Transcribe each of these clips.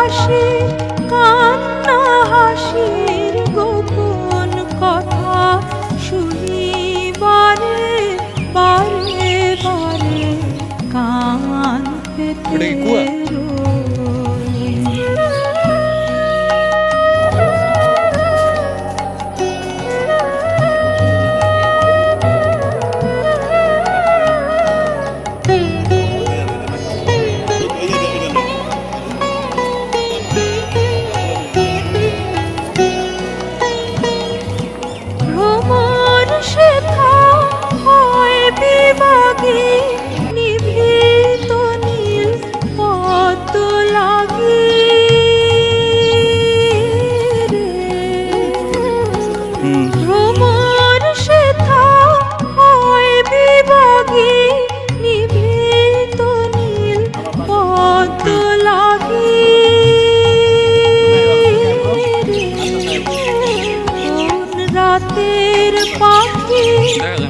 পাশে কান্না হাসির গোপন কথা শুনি বারে বারে বারে কান পেতে নিভৃত নীল পদ্ম লাগি ভ্রমর সেথা হয় বিভাগী নিভৃত নীল পদ্ম লাগি কোন রাতের পাখি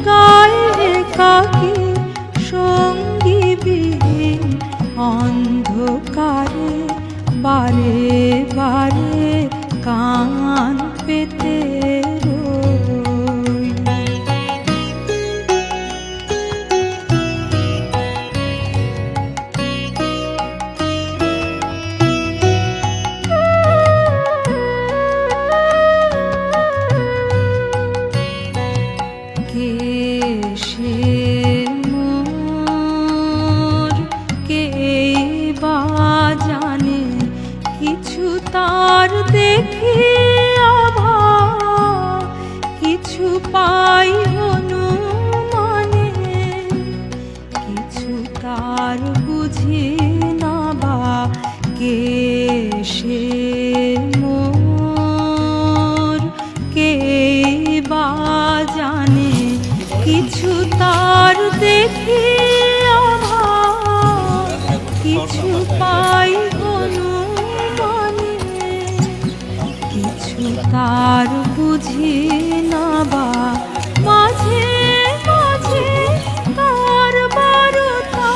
গায়ে কাকি সঙ্গীবিহীন অন্ধকারে বারে বারে কান পেতে রই। কে সে জানে কিছু তার দেখি আভা কিছু পাই অনুমানে কিছু তার বুঝি না বা কে সে মোর কে বা জানে কিছু তার দেখি কিছু পাই অনুমানে কিছু তার বুঝি না বা মাঝে মাঝে তার বারতা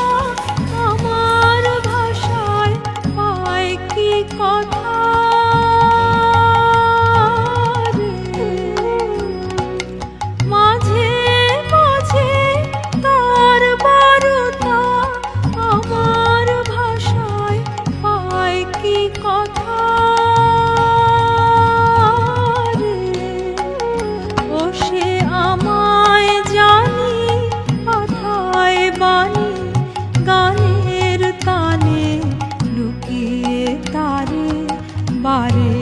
আমার ভাষায় পায় কি কথা মাঝে মাঝে তার বারতা আমার কি কথা ও সে আমায় জানি পাঠায় বাণী গানের তানে লুকিয়ে তারে বারে